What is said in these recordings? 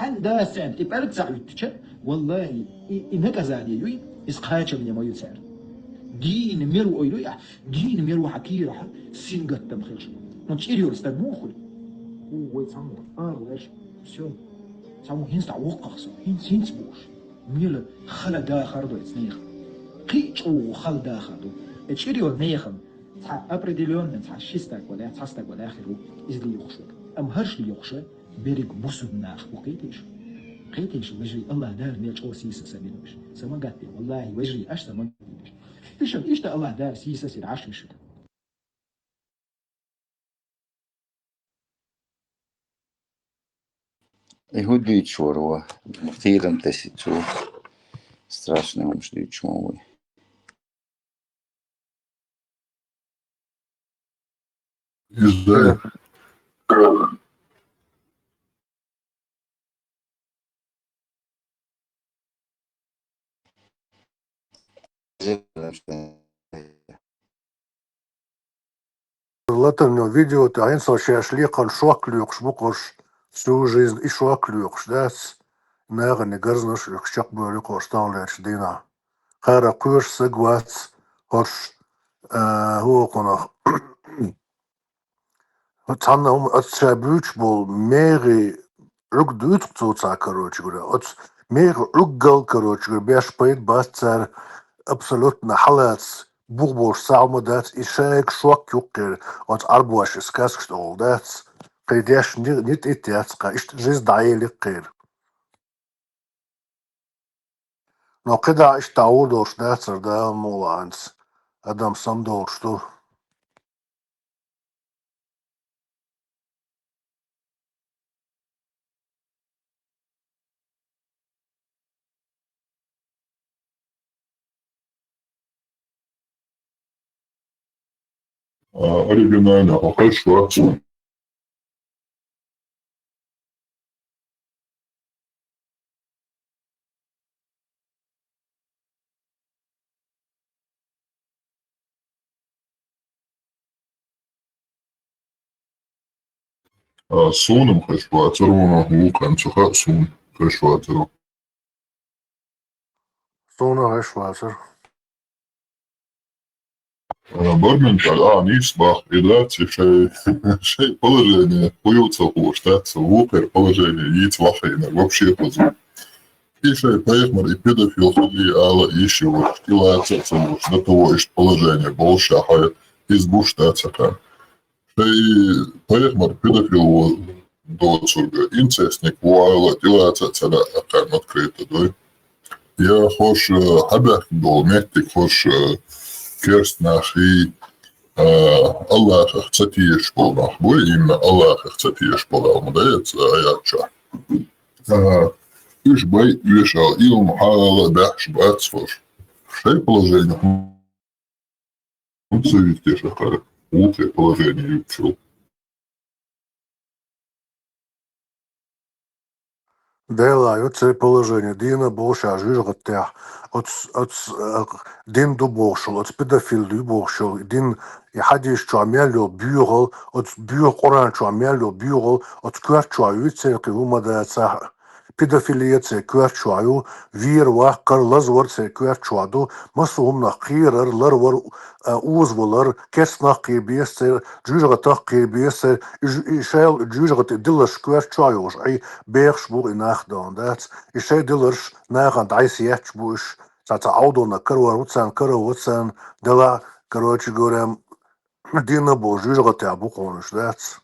سان دا سان تبارك زعيتش والله إنك أزادي يوي إسقاطش من يما يسار دين ميرو أيلويا دين ميرو حكيرة سينغت تمخيش نتشيريو استموخل هو يسمو وش все سامو هينس تعوقخ هينس بوش ميل خلا داخر دو يتنيخ قيش أو خل داخر دو اتشيريو نيخم تاع أبريديليون تاع شيستاك ولا تاستاك ولا آخره إزلي يخشوك أم هرش لي يخشى بيرك بوسو ناخ قيتيش وجري الله دار ميلش أو سيسا سبينوش سما قاتي والله وجري أشتا ما قاتيش إيش تا الله دار سيسا سير عشر Його чорова. Тирам тесицу. Страшно вам что чмовый. Издай. Латан видео-то один случай шли шок шбукош всю жизнь и шок дас наверное гарзнаш шок были коштан леч дина хара куш сагвац хош هو كنا تانا اتشابوش بول ميري رك دوت توتا كروچ غرا ات مير رجل كروچ غرا بيش بيت باستر абсолютно халац бугбош саумадат ишаек шок юкер от арбуаш скас что дат придеш нит итяцка ишт жизнь даиликер но когда ишт таудош датсер да моланс адам самдор что Оригинально, хорошо. Сунем хешвацеру, лукан цуха сун хешвацеру. сона хешвацер Барменталь, нисбах, и дать шей положение, хуются уштаться, лукер положение, яиц вахейна, вообще позу. И шей поехмар, и педофил ходи, ала ищи уж, и лацаться уж, до того ишь положение, болшахая, избуштаться там. Шей поехмар, педофил до цурга, инцестник, вуайла, и лацаться, да, там открыто, да. Я хош хабях дол, меттик хош керст нахи, Allah chcetieš polnach, bojím Allah chcetieš polnach, mudajec ajača. Иш бай вешал илм хала бяхш бацфош. Шей положение. Он совет шахара. Лучшее положение учил. Дела, це положення. Дина більше жирготе. От дин до більше, от педофіл до більше. Дин яхаді що амело бюрол, от бюр оран що амело бюрол, от кварчаю це кивумада це педофілія це кварчаю, вір вахкар лазвар це кварчаду, масумна хірер ларвар узвалар, кесна кибіс це жирготе кибіс, шел жирготе дилаш кварчаю, ай Bergs boer in nachtdan dat is zij dillers naar aan dijsjes boes dat de auto na karo zijn de la karootje gorem dina boer juist wat ja boeken is dat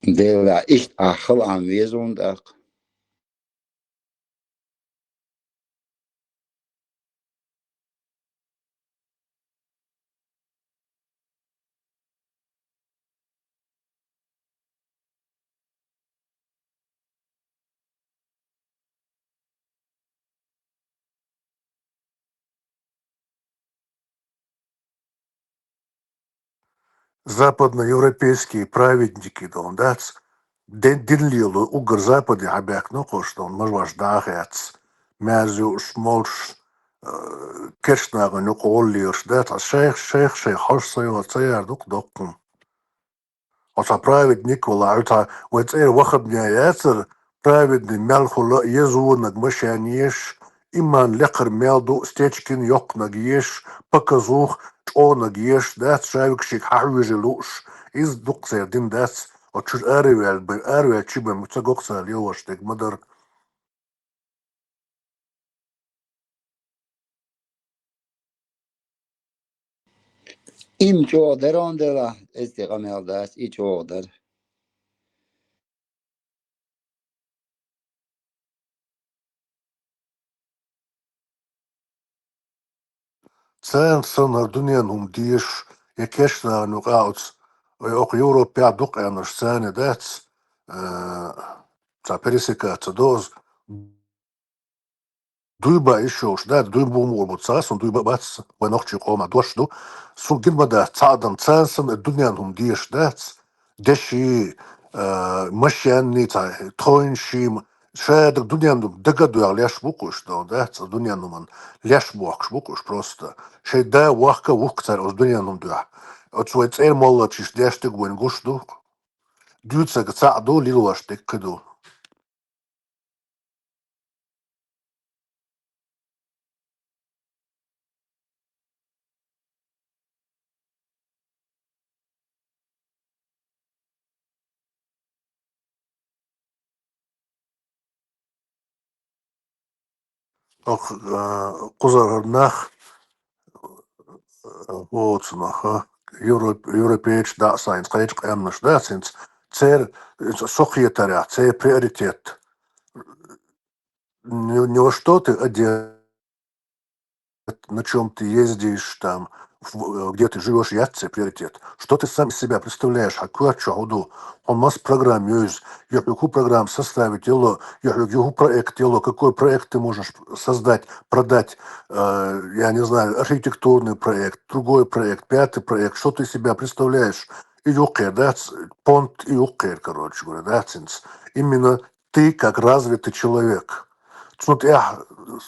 Der war echt achel aanwezig dag. западноевропейские праведники, да, Dinlielu ugar западе habek no koşton marvaş dağıts mezü smolş keşnağı no kolliyor da ta şeyh harsayo tsayar dokkum ota праведник вала ута вот вахаб няяцер праведный мелхула езунак машаниш иман лекар мелду стечкин йокнаг еш показух чонаг еш да шавик шик харвижелуш из дуксер дин дас очур арвел чибе муцагокса леваштек мадар Im çoğudur onda istikamelde iç çoğudur. Sen sanar dünyanın diş ya keşna nukauts ve ok Европа duk enar sene dats ta пересекаться доз Duyba işoş da duyba umur sağsın duyba bats ve nokçu koma doşdu sun girmada sağdan sensin dünyanın diş dats deşi maşyanni ta toynşim şayet dünyanın daga duyar leş bukuş da dats dünyanın leş bukuş просто şey da vakka vuktar o dünyanın duyar Otsvets molla çiş deştik wen guşdu dütsa sağdu lilvaştık kıdu ok kuzarnah Otsnaha Europeich da sains qeich qamnash da sins cer sokhietarя cer приоритет не во что ты одет на чем ты ездишь там где ты живешь яцце приоритет что ты сам из себя представляешь какую чауду он нас программирует я какую программу составить дело я какой проект дело какой проект ты можешь создать продать я не знаю архитектурный проект другой проект пятый проект что ты из себя представляешь и юкер да понт и юкер короче говоря да именно ты как развитый человек Смотри,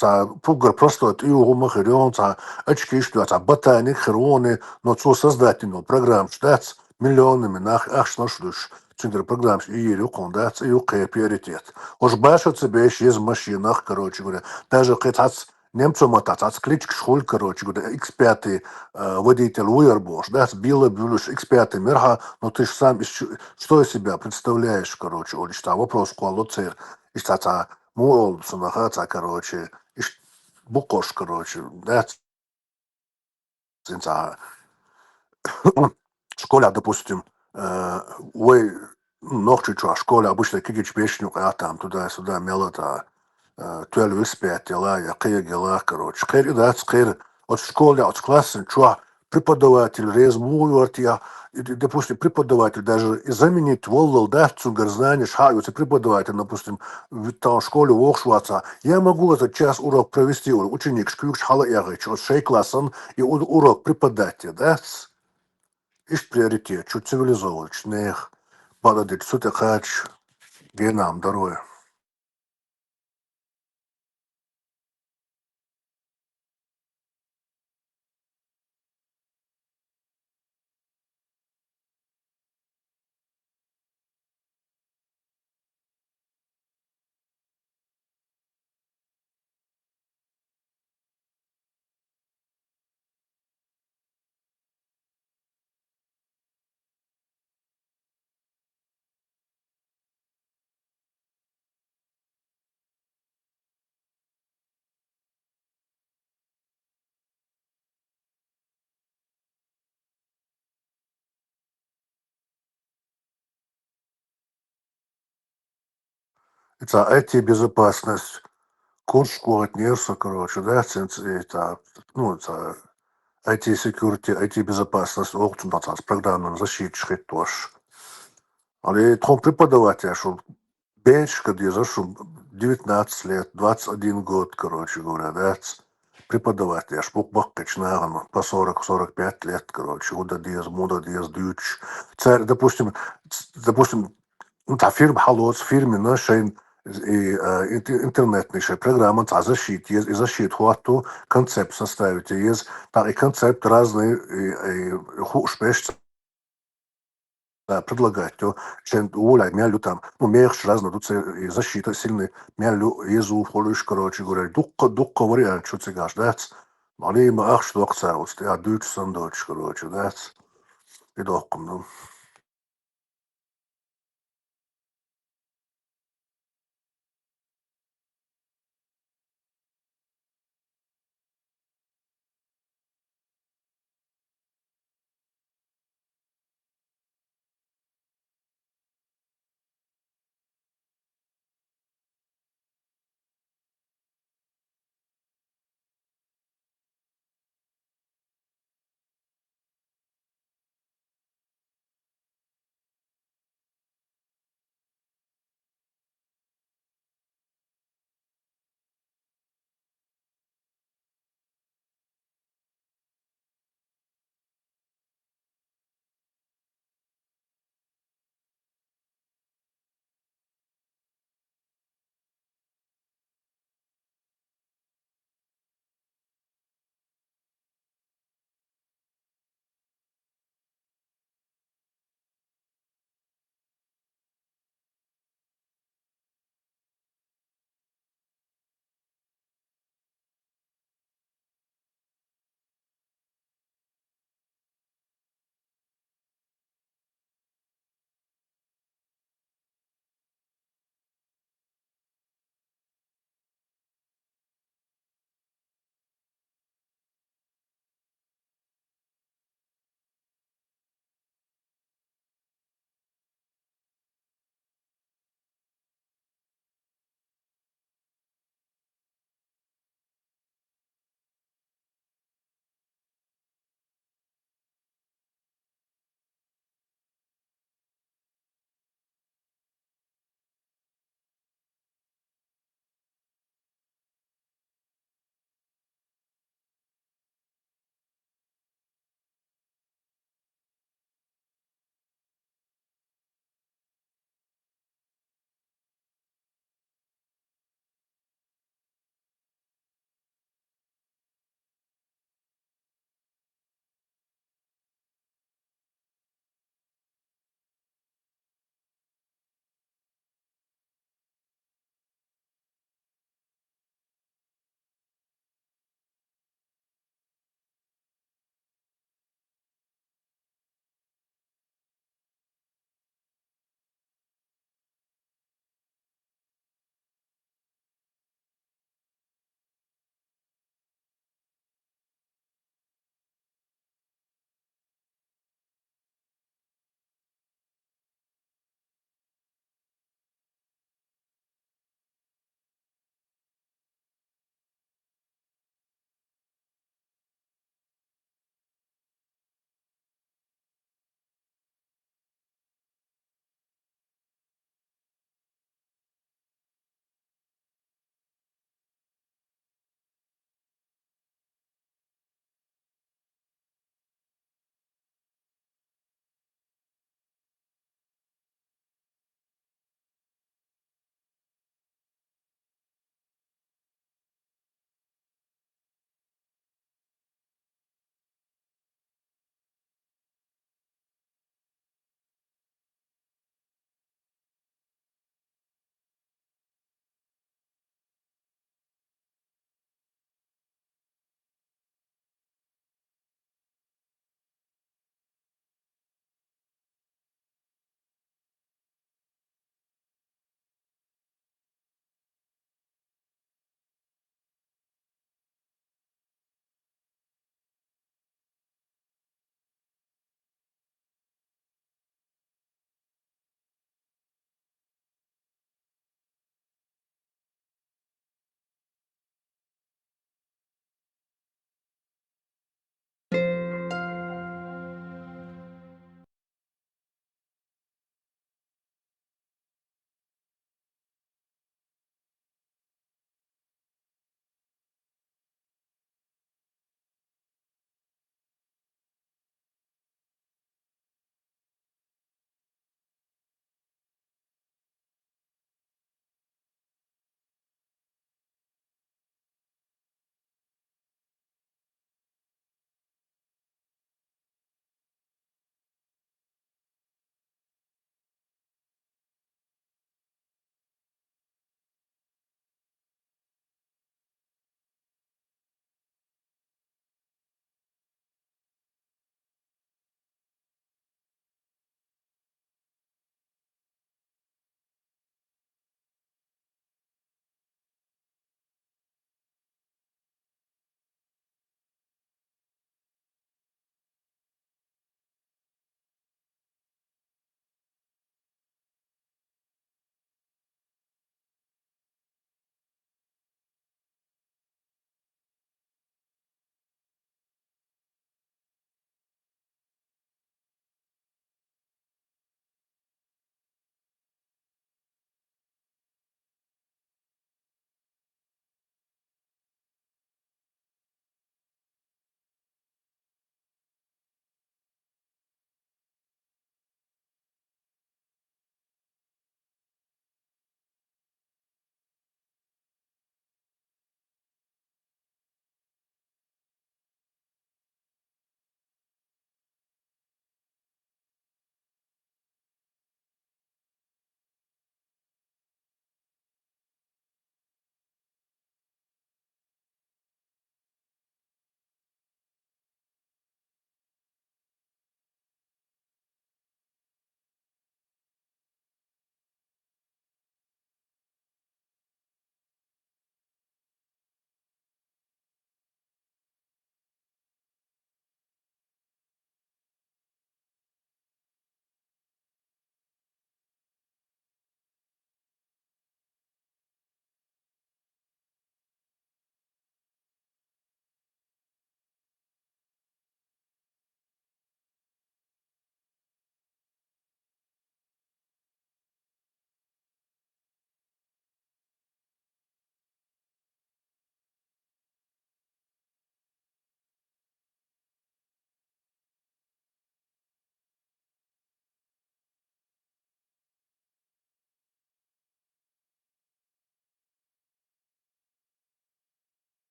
за пугар просто от иого махарион, за очки, что за ботаник, хроны, но цо создательную программу, штат миллионами нах, ах, шношлюш, центр программ, и ерюкон, да, и юкай приоритет. Уж баша тебе еще есть в машинах, короче говоря, даже когда немцу мотать, кличк шхоль, короче говоря, X5 водитель Уербош, да, била бюлюш X5 мерха, но ты же сам, что из себя представляешь, короче, он что вопрос, куалоцер, и что мол, сунаха, короче, и букош, короче, да, цинца, школа, допустим, ой, ночью что, школа обычно кикич песню, а там туда-сюда мелота, туэль виспять дела, я кия дела, короче, кэр, да, скэр, от школы, от класса, что, преподаватель резмует, я, допустим, преподаватель даже заменить воллал, да, цугар знания, шагаются преподаватель, допустим, в там школе вошваться, я могу этот час урок провести, ученик, шкюк шхала ягыч, от 6 классом, и урок преподаватель, да, Ишт приоритет, чуть цивилизованных, падать сюда хач, генам здоровья. Это IT-безопасность, курс школы нерса, короче, да, это, ну, это IT-security, IT-безопасность, опытом, да, с программным защитой тоже. Але том преподаватель, что бечка, где за что 19 лет, 21 год, короче говоря, да, преподаватель, аж букбаккач, наверное, по 40-45 лет, короче, удадиз, мудадиз, дюч. Царь, допустим, ну, та фирма халоц, фирмина, шейн, интернетный шей, программа та защит, и защит хуату концепт составить, есть так и концепт разный, шпеш предлагать, то, чем уволять мялю там, ну, мех разно, тут и защита сильный, мялю езу, холюш, короче говоря, дукка вариант, что цыгаш, да, але има ах, что акцаус, я дучь сандоч, короче, да, и докком, ну.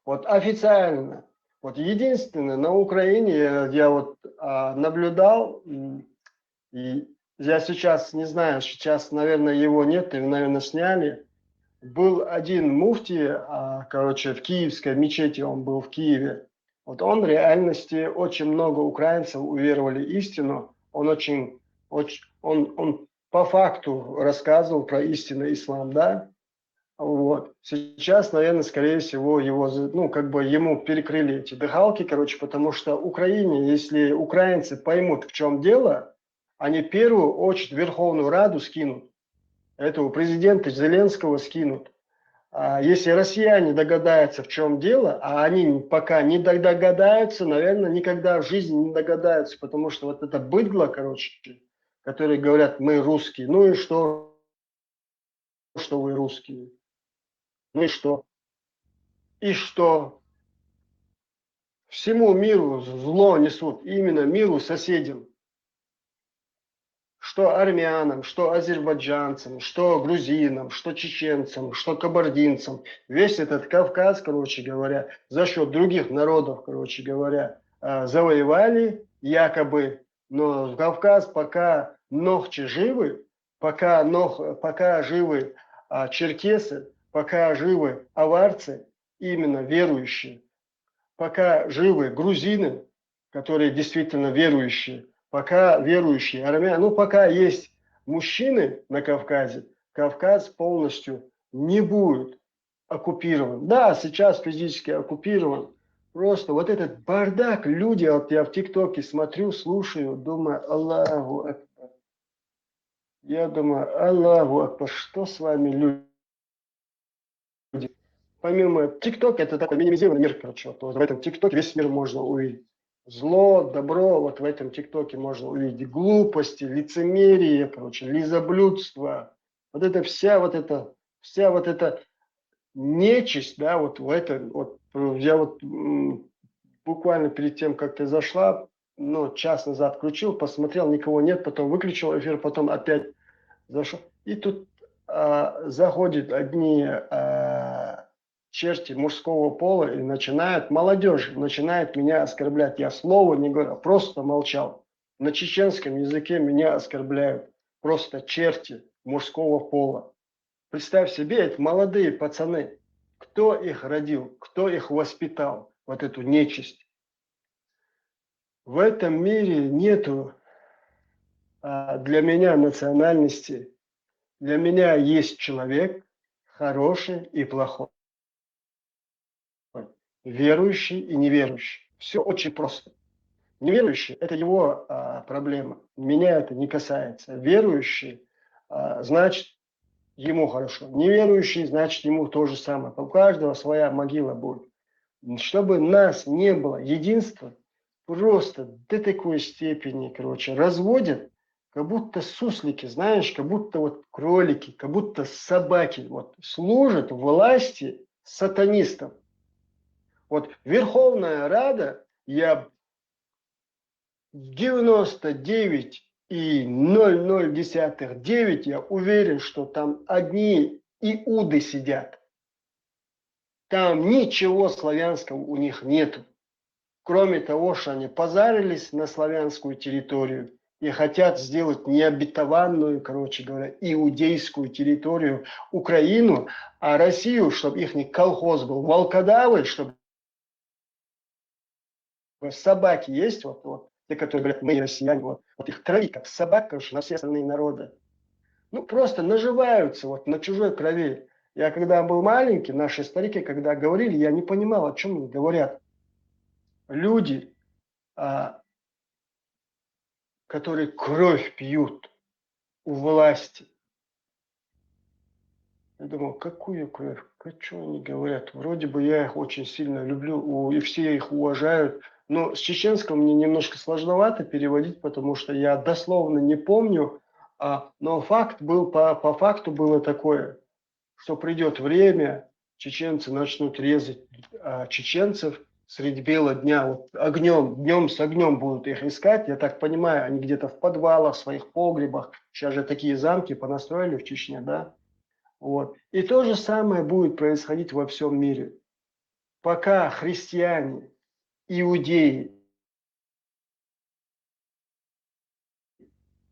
Вот официально. Вот единственное, на Украине я вот наблюдал, и я сейчас не знаю, сейчас, наверное, его нет, и, наверное, сняли. Был один муфти, короче, в киевской мечети, он был в Киеве. Вот он в реальности, очень много украинцев уверовали истину. Он он по факту рассказывал про истинный ислам, да? Вот. Сейчас, наверное, скорее всего, его, ну, как бы ему перекрыли эти дыхалки, короче, потому что Украине, если украинцы поймут, в чем дело, они в первую очередь Верховную Раду скинут, этого президента Зеленского скинут. А если россияне догадаются, в чем дело, а они пока не догадаются, наверное, никогда в жизни не догадаются, потому что вот это быдло, короче, которые говорят, мы русские, ну и что вы русские? Ну и что? И что? Всему миру зло несут, именно миру соседям. Что армянам, что азербайджанцам, что грузинам, что чеченцам, что кабардинцам. Весь этот Кавказ, короче говоря, за счет других народов, короче говоря, завоевали якобы. Но Кавказ пока ногчи живы, пока живы черкесы, пока живы аварцы, именно верующие, пока живы грузины, которые действительно верующие, пока верующие армяне, ну пока есть мужчины на Кавказе, Кавказ полностью не будет оккупирован. Да, сейчас физически оккупирован. Просто вот этот бардак, люди, вот я в ТикТоке смотрю, слушаю, думаю, Аллаху Акбар. Я думаю, Аллаху Акбар, что с вами люди? Помимо ТикТок, это такой минимизированный мир, короче. Вот в этом ТикТоке весь мир можно увидеть. Зло, добро, вот в этом ТикТоке можно увидеть. Глупости, лицемерие, короче, лизоблюдство. Вот это вся вот эта нечисть, да, вот в этом, вот я вот буквально перед тем, как ты зашла, ну, час назад включил, посмотрел, никого нет, потом выключил эфир, потом опять зашел. И тут заходят одни черти мужского пола и начинают, молодежь начинает меня оскорблять. Я слова не говорю, просто молчал. На чеченском языке меня оскорбляют. Просто черти мужского пола. Представь себе, это молодые пацаны. Кто их родил, кто их воспитал, вот эту нечисть. В этом мире нету для меня национальности. Для меня есть человек хороший и плохой. Верующий и неверующий. Все очень просто. Неверующий – это его проблема. Меня это не касается. Верующий значит, ему хорошо. Неверующий, значит, ему то же самое. У каждого своя могила будет. Чтобы нас не было единства, просто до такой степени, короче, разводят, как будто суслики, знаешь, как будто вот кролики, как будто собаки вот служат власти сатанистам. Вот Верховная Рада, я 99,0009 я уверен, что там одни иуды сидят. Там ничего славянского у них нету. Кроме того, что они позарились на славянскую территорию и хотят сделать необетованную, короче говоря, иудейскую территорию Украину, а Россию, чтобы их колхоз был волкодавы, чтобы собаки есть, вот те, которые говорят, мы россияне, вот их травить как собак, конечно, на все остальные народы. Ну, просто наживаются вот на чужой крови. Я когда был маленький, наши старики, когда говорили, я не понимал, о чем они говорят. Люди, которые кровь пьют у власти. Я думал, какую кровь? Что они говорят? Вроде бы я их очень сильно люблю, и все их уважают. Но с чеченского мне немножко сложновато переводить, потому что я дословно не помню. Но факт был, по факту было такое, что придет время, чеченцы начнут резать чеченцев средь бела дня, вот огнем, днем с огнем будут их искать. Я так понимаю, они где-то в подвалах, в своих погребах. Сейчас же такие замки понастроили в Чечне, да? Вот. И то же самое будет происходить во всем мире. пока христиане, иудеи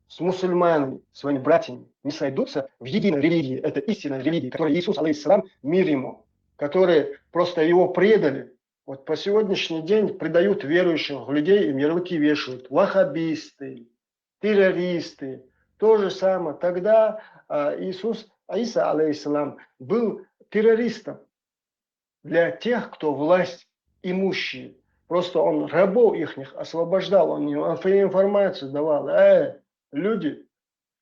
с мусульманами, своими братьями, не сойдутся в единой религии, это истинная религия, которую Иисус, алейхиссалам, мир ему, которые просто его предали. Вот по сегодняшний день предают верующих людей, им ярлыки вешают. Ваххабисты, террористы. То же самое. Тогда Иса, алейхиссалам, был террористом для тех, кто власть имущие. Просто он рабов ихних освобождал, он им информацию давал. Люди,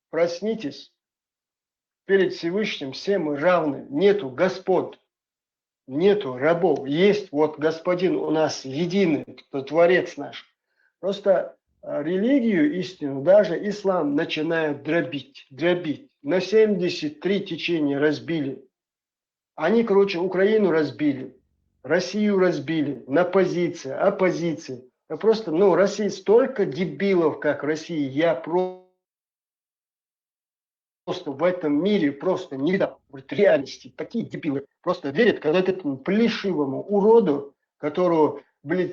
проснитесь, перед Всевышним все мы равны, нету господ, нету рабов, есть вот Господин у нас единый, кто Творец наш. Просто религию истину, даже ислам начинает дробить. На 73 течения разбили. Они, короче, Украину разбили, Россию разбили на позиции, оппозиции. Просто, России столько дебилов, как в России, я просто в этом мире просто не видал реальности. Такие дебилы просто верят, когда этому плешивому уроду, которого,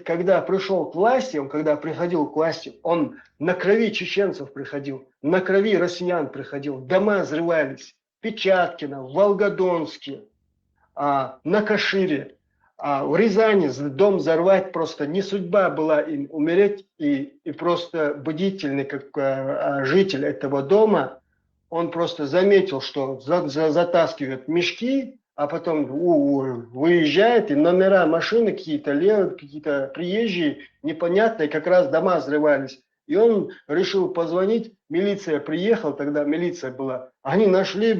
когда пришел к власти, когда приходил к власти, он на крови чеченцев приходил, на крови россиян приходил, дома взрывались, Печаткино, в Волгодонске, на Кашире, в Рязани дом взорвать просто не судьба была им умереть, и просто бдительный как житель этого дома, он просто заметил, что затаскивают мешки, а потом выезжает, и номера машины какие-то левые, какие-то приезжие, непонятные, как раз дома взрывались. И он решил позвонить, милиция приехала, тогда милиция была, они нашли,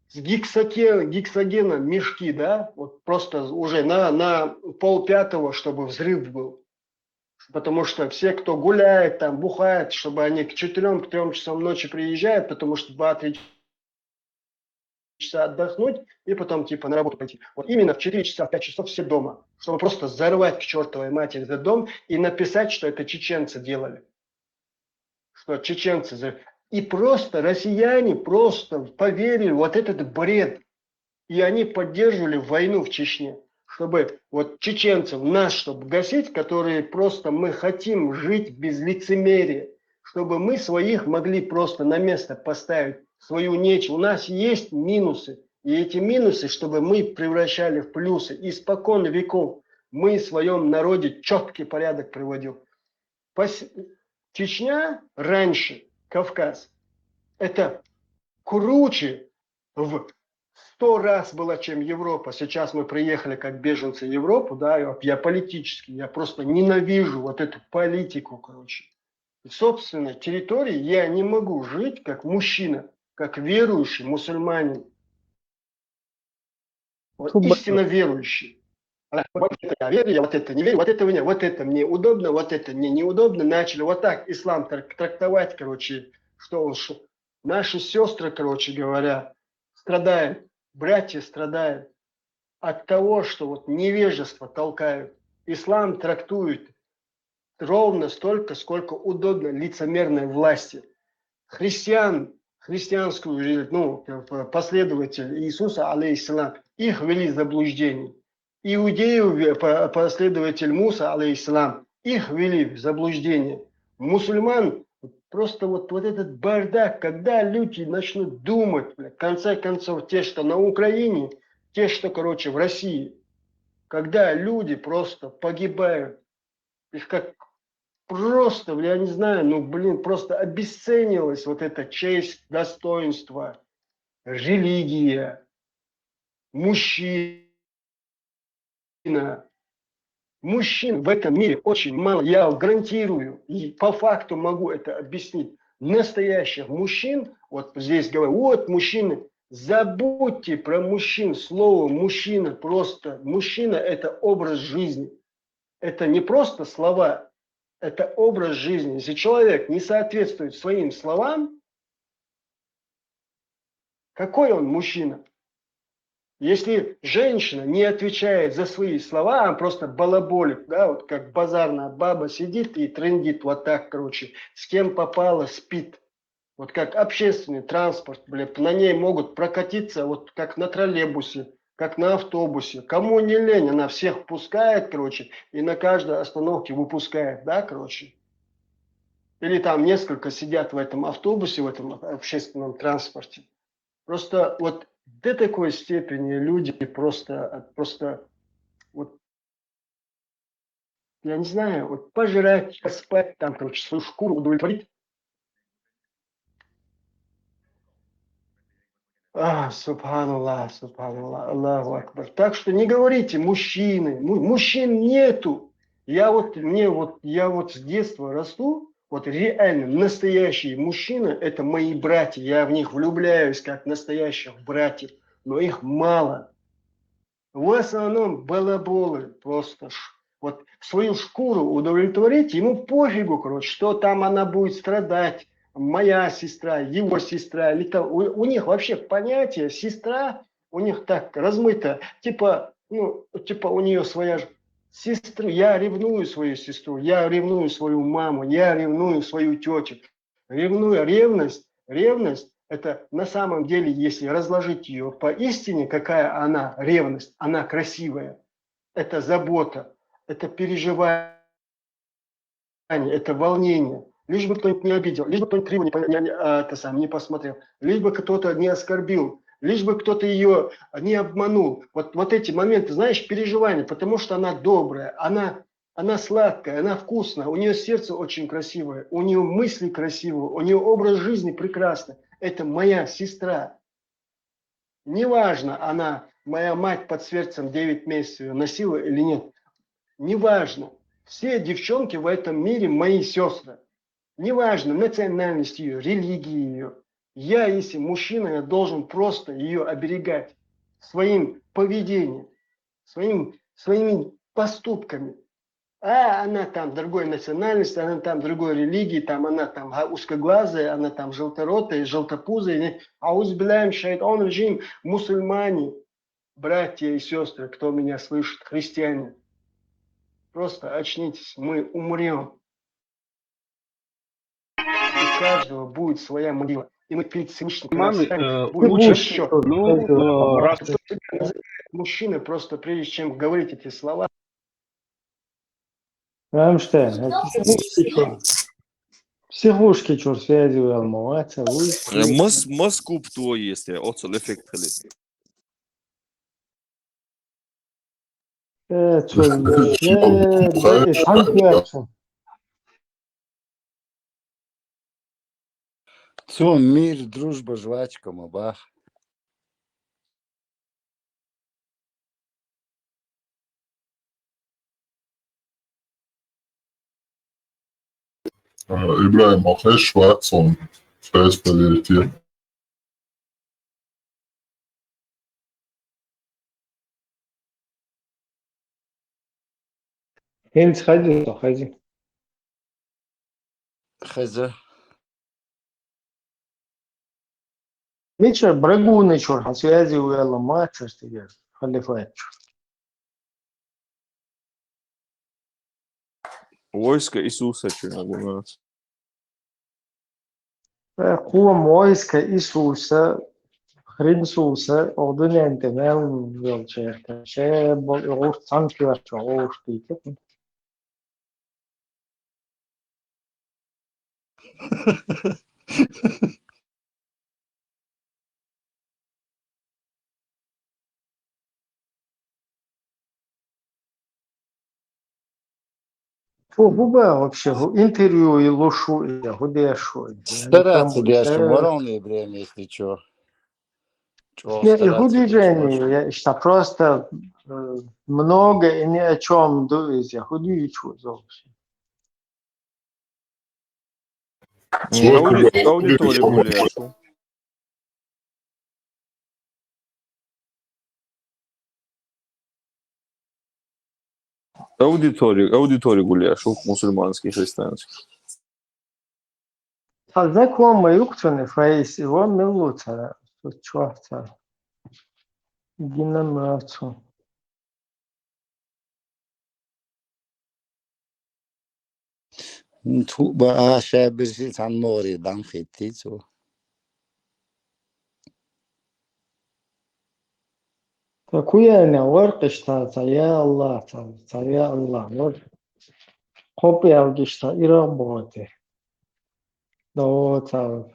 с гексогена мешки, да, вот просто уже на 4:30, чтобы взрыв был. Потому что все, кто гуляет, там, бухает, чтобы они к 3 часам ночи приезжают, потому что 2-3 часа отдохнуть и потом типа на работу пойти. Вот именно в 4 часа, в 5 часов все дома, чтобы просто взорвать к чертовой матери этот дом и написать, что это чеченцы делали. Что чеченцы. И просто россияне просто поверили в вот этот бред. И они поддерживали войну в Чечне. Чтобы вот чеченцев, нас, чтобы гасить, которые просто мы хотим жить без лицемерия. Чтобы мы своих могли просто на место поставить, свою нечь. У нас есть минусы. И эти минусы, чтобы мы превращали в плюсы. Испокон веков мы в своем народе четкий порядок приводил. Чечня раньше, Кавказ, это круче в 100 раз была, чем Европа. Сейчас мы приехали как беженцы в Европу, да, я политически, я просто ненавижу вот эту политику, короче. В собственной территории я не могу жить как мужчина, как верующий мусульманин. Вот истинно верующий. Вот это я верю, я вот это не верю, вот это мне удобно, вот это мне неудобно. Начали вот так ислам трактовать, короче, что наши сестры, короче говоря, страдают, братья страдают от того, что вот невежество толкают. Ислам трактует ровно столько, сколько удобно лицемерной власти. Христианскую, последователь Иисуса, алейхиссалам, их ввели в заблуждение. Иудеев, последователь Муса, алейхиссалам, их ввели в заблуждение. Мусульман, просто вот этот бардак, когда люди начнут думать, в конце концов, те, что на Украине, те, что, короче, в России, когда люди просто погибают, их как просто, я не знаю, просто обесценилась вот эта честь, достоинство, религия, мужчина. Мужчин в этом мире очень мало, я гарантирую, и по факту могу это объяснить. Настоящих мужчин, вот здесь говорю, вот мужчины, забудьте про мужчин, слово мужчина, просто мужчина это образ жизни. Это не просто слова, это образ жизни. Если человек не соответствует своим словам, какой он мужчина? Если женщина не отвечает за свои слова, она просто балаболит, да, вот как базарная баба сидит и трындит вот так, короче, с кем попало, спит. Вот как общественный транспорт, на ней могут прокатиться, вот как на троллейбусе. как на автобусе. Кому не лень, она всех пускает, короче, и на каждой остановке выпускает, да, короче. Или там несколько сидят в этом автобусе, в этом общественном транспорте. Просто вот до такой степени люди просто вот, я не знаю, вот пожрать, спать, там, короче, свою шкуру удовлетворить. Субханаллах, субханаллах, Аллаху Акбар. Так что не говорите, мужчины, мужчин нету. Я вот с детства расту, вот реально настоящие мужчины, это мои братья. Я в них влюбляюсь, как настоящих братьев, но их мало. В основном балаболы просто. Вот свою шкуру удовлетворить, ему пофигу, короче, что там она будет страдать. Моя сестра, его сестра, или то, у них вообще понятие сестра, у них так размыто, типа у нее своя сестра, я ревную свою сестру, я ревную свою маму, я ревную свою тетю. Ревность, это на самом деле, если разложить ее по истине, какая она, ревность, она красивая, это забота, это переживание, это волнение. Лишь бы кто-нибудь не обидел, лишь бы кто-нибудь криво не посмотрел, лишь бы кто-то не оскорбил, лишь бы кто-то ее не обманул. Вот эти моменты, знаешь, переживания, потому что она добрая, она сладкая, она вкусная, у нее сердце очень красивое, у нее мысли красивые, у нее образ жизни прекрасный. Это моя сестра. Неважно, она, моя мать под сердцем 9 месяцев ее носила или нет. Неважно. Все девчонки в этом мире мои сестры. Неважно национальность ее, религия ее. Я, если мужчина, я должен просто ее оберегать своим поведением, своими поступками. А она там другой национальности, она там другой религии, там она там узкоглазая, она там желторотая, желтопузая. Аузбилляем шайтан режим, мусульмане, братья и сестры, кто меня слышит, христиане. Просто очнитесь, мы умрем. У каждого будет своя могила. И мы перед Всевышним, когда Мамы, встанем, будет лучше, счет. раз Мужчины, просто прежде чем говорить эти слова, Рамштайн, psixologiya chor связи алмаватса, Маску твой есть, оцел эффект хали. Все, мир, дружба, жвачка, мабах. Ibrahim, auch echt schwarz und festbelegt. Хэнц хази. Хаза. Мича брагуны чор, связи алмаватса, что я халифат. Войско Иисуса, что Куам войска Исуса, Христуса, ордуненте мел велчерка. Ше бол рост санкивачо, роштите. Губа вообще интервью и лошу я гудешу. Стараться, Ляша, вороны время, если что. Не, их движение, я что просто много и ни о чем дуюсь, я худею зовсім. Аудиторию гуляшу. Аудиторию гуляшу, мусульманский, христианский. А знакомый юктуны фейс, его милуца, чувствуется. Гинамацу. Tuba şabirsi san mori dan khittizo. Такуя ورقشتا يا الله يا الله ور قبي أوجشتا إرابوتي до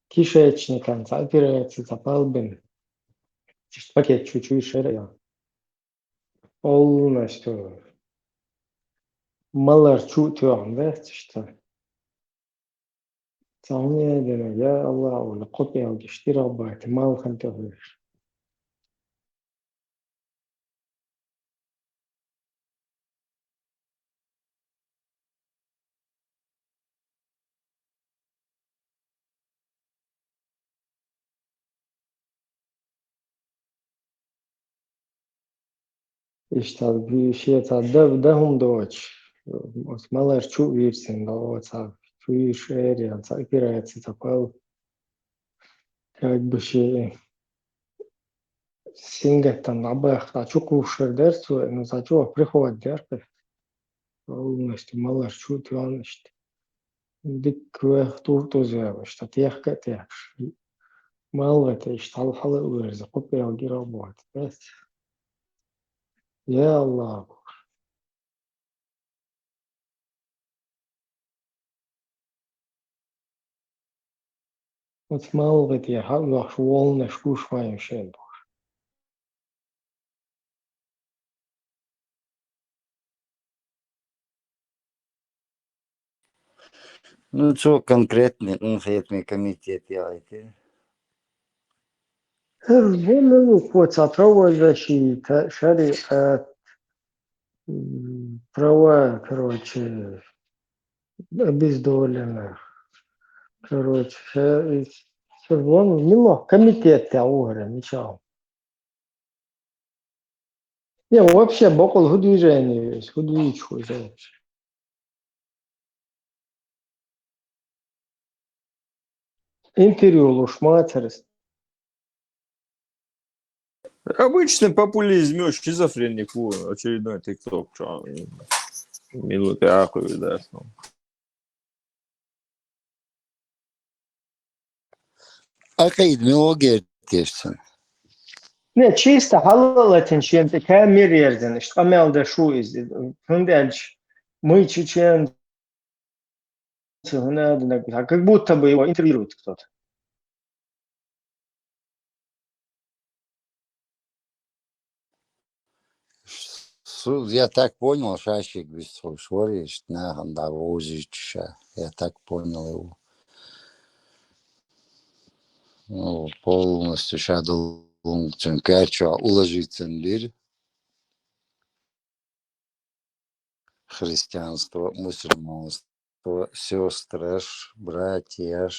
кишечника, операции, полбин, пакет чуть-чуть шире, полностью малар чуть-чуть, да, что самое дело, я Аллах, ولا قطع وتشتري ربات ما وخنتهوش. İşte bir şey tadı da hum doç. Малар чуть вирсен, да, чуть шире, операции, пол, как бы ще сингеттан абахта чукушер дерсу, но зачем приходит дерпе, полностью малар чуть он işte. Дикве туртузя, что техка техш. Мало это işte алхалы уверзе, купил гиробот. Я Аллах. Вот мало это я хавлах волны шкушваем шен. Ну, что конкретный комитет делаете? Волны вот сопровождающий шари права, короче, обездоленных. Короче, вон, немного комитет я угоря, ничего. Не, вообще бокол худвижения есть, худвичку есть. Интервью лушматерс. Обычный популизм, шизофреник, очередной тикток, что минуты ахуй, да. Akayid milogert diyorsun. Ne, чисто halal etin şimdi kamir yerden işte amelde şu izledim. Hındelç мы чеченцы, как будто бы его интервьюирует кто-то. Я так понял, Шашик Биструшворич, Нагандавозича. Я так понял его. Ну, полностью шадал Чункача уложиться мир, христианство, мусульманство, сестры, братья.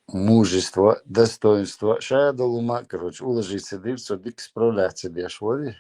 Мужество, достоинство. Шадалума, короче, уложиться, дивиться, дик справляться, бьешь, води.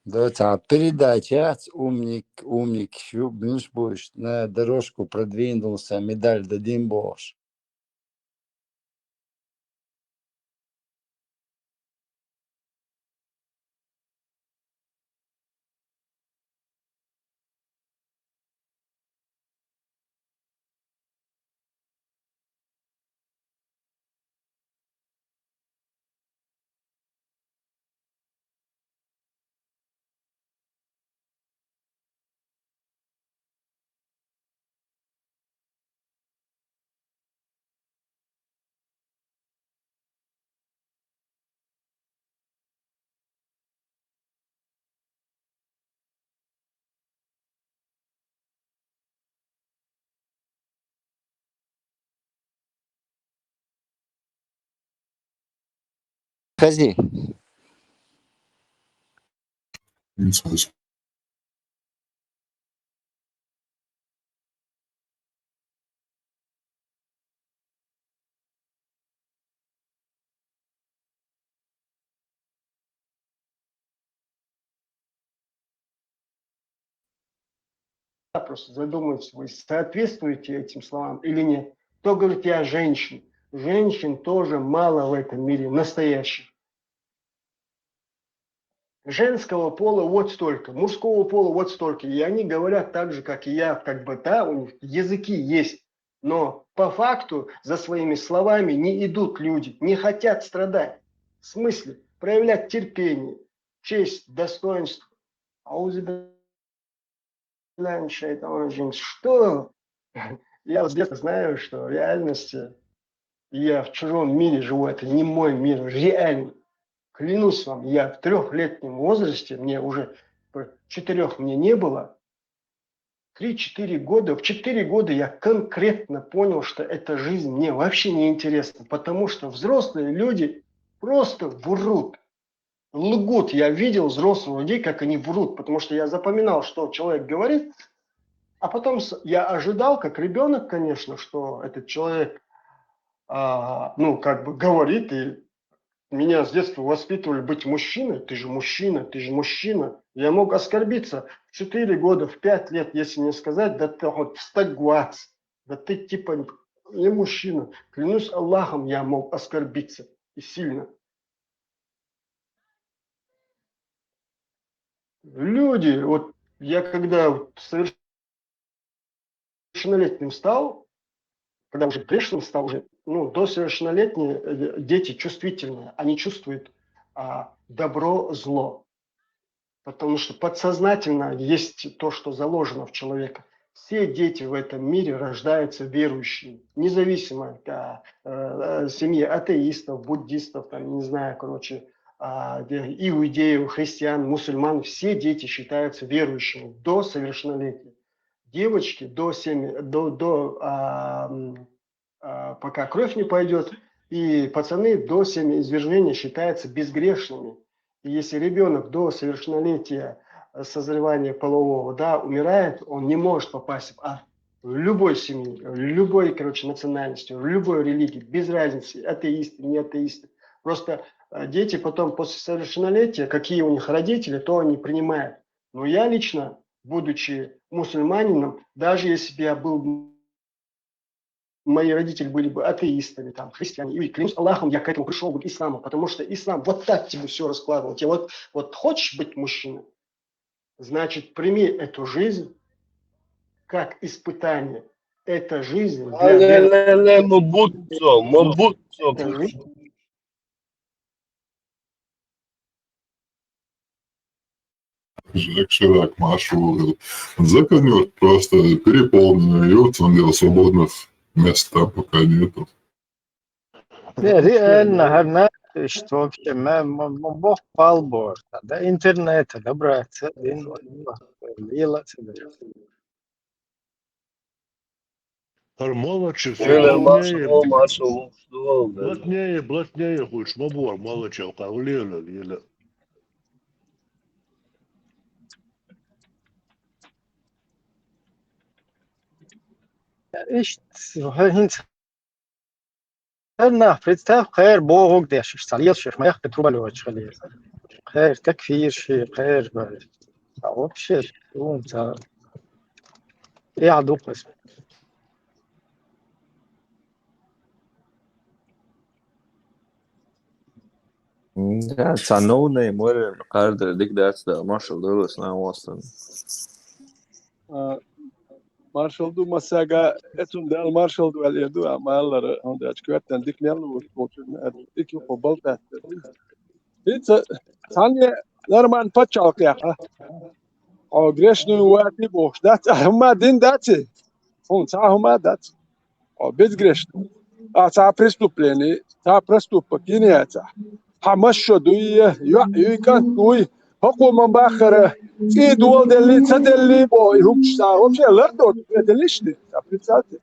Да, передача, умник, будешь на дорожку продвинулся, медаль дадим, боже. Хази. Инцайс. Просто задумайтесь, вы соответствуете этим словам или нет. Кто говорит я женщин? Женщин тоже мало в этом мире настоящих. Женского пола вот столько, мужского пола вот столько. И они говорят так же, как и я, как бы, да, у них языки есть. Но по факту за своими словами не идут люди, не хотят страдать. В смысле? Проявлять терпение, честь, достоинство. Что? Я с детства знаю, что в реальности я в чужом мире живу, это не мой мир, реальный. Клянусь вам, я в 3-летнем возрасте, мне уже 4 мне не было, 3-4 года, в 4 года я конкретно понял, что эта жизнь мне вообще не интересна, потому что взрослые люди просто врут, лгут. Я видел взрослых людей, как они врут, потому что я запоминал, что человек говорит, а потом я ожидал, как ребенок, конечно, что этот человек, говорит, и меня с детства воспитывали быть мужчиной. Ты же мужчина, ты же мужчина. Я мог оскорбиться в 4 года, в 5 лет, если мне сказать, да ты хоть стагвац, да ты типа не мужчина. Клянусь Аллахом, я мог оскорбиться и сильно. Люди, вот я когда совершеннолетним стал, когда уже грешным стал, уже, до совершеннолетние дети чувствительные, они чувствуют добро, зло. Потому что подсознательно есть то, что заложено в человека. Все дети в этом мире рождаются верующими, независимо от семьи атеистов, буддистов, там, не знаю, иудеев, христиан, мусульман. Все дети считаются верующими до совершеннолетия. Девочки пока кровь не пойдет, и пацаны до семяизвержения считаются безгрешными. И если ребенок до совершеннолетия созревания полового, умирает, он не может попасть в любой семье, в любой, национальности, в любой религии, без разницы, атеисты, не атеисты. Просто дети потом после совершеннолетия, какие у них родители, то они принимают. Но я лично, будучи мусульманином, даже если бы я был, мои родители были бы атеистами, там, христиане, и клянусь Аллахом, я к этому пришел бы к исламу, потому что ислам вот так тебе все раскладывал. Тебе вот хочешь быть мужчиной, значит, прими эту жизнь как испытание. Эта жизнь для веры. Мабутцо. Жак Ширак, Машу, законет просто переполненный, и вот он делал свободных мест там пока нету. Реально, что вообще, Бог пал Бог, да, интернет, да, брат, лила, Молодчик, Маршал. блатнее хочешь, мабор, молодчик, лила. представь, خير Бог дашь, сольешь, моих Петрубалевич, خير تكفير شيء خير вообще, я думаю. Ja, ca no-name var kāda dikdēts Marshall Lewis nav Austin. Marshall du masaga etun del Marshall du aliadu amallar on det skvätten dik nelu sporten dik på bolta. Det sanje normal patchalk ja. O grešnu wati boš dat huma din dati. On sa huma dat. O bez grešnu. A sa prestupljeni, sa prestupkinjata. Hamasho duye yukan duy. حكومة باخرة في دول اللي تدلي بو يهوكشتا ومشي لردو تدليشتي تابريتاتي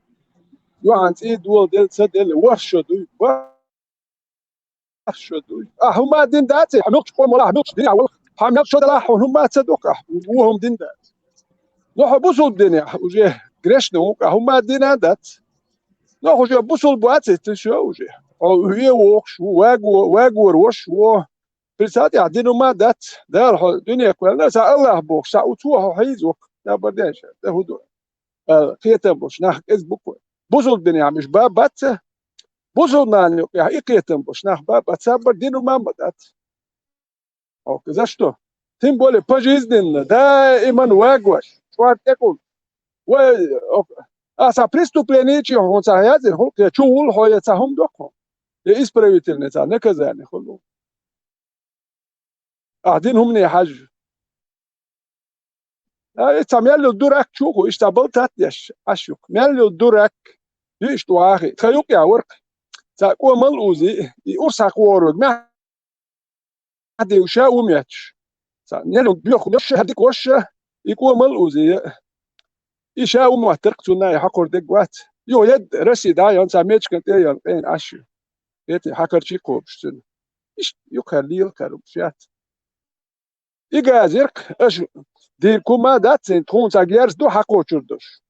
يوهان في دول دل تدلي ورشو دوي شدوي هما دين داتي حنوكش قوم ولا حنوكش دنيا ولا حمل شو دلا هم تصدق وهم دين دات نو بوصل الدنيا وجه جريشنو هما دين دات نو جو بوصل بواتي تشو وجه او هي ووش واغور وش و برسات يعدينو ما دات دار الدنيا كلها سا الله بوك سا وتوه حيزوك يا بديش ده هدو قيتم بوش ناخ از بوك بوصل الدنيا مش باب بات بوصل نانيو يا قيتم بوش ناخ باب بات سابر دينو ما دات او كذا تيم بولي باجيزدن دائما واغوش شو تقول و asa pristupljenici on sa jazir ho ke čul ho je sa hom doko je ispravitelne sa nekazane holu قاعدين هم حاج تعمل له الدرك شوكو اشتبلت هتيش اشوك مال له الدرك يشت واخي تخيوك يا ورق تاكو ملوزي يورساك وورد ما حد يشا ومياتش نالو بيخو مش هديك وش يكو ملوزي يشا ومعترك تنا يحقر ديك وات يو يد رسي دا يون ساميتش كنت يون بين اشو يتي حكر شيكو بشتن ايش يخليل كروشات يجازيرك اش دير كوما دات سين تخون ساجيرز دو حقو چردوش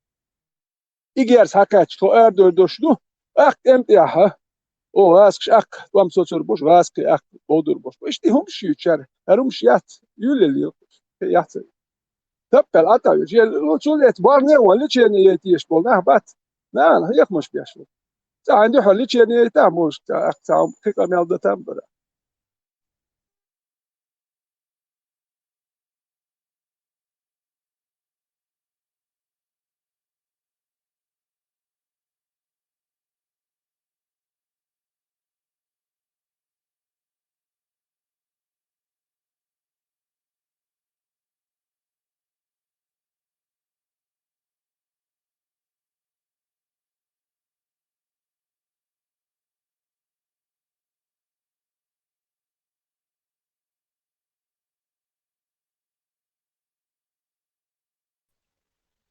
يجيرز حكاش تو اردو دوشدو اخ امتياها او اسكش اخ توام سوسر بوش واسك اخ بودر بوش اشتي هم شيوچر هروم شيات يولل يات تبقى اتا يجي لو تشولت بارني ولا تشيني يتيش بولنا بات لا هيك مش بيشو تا عندي حل تشيني تا مش تا اخ تا كيكا ميل تمبر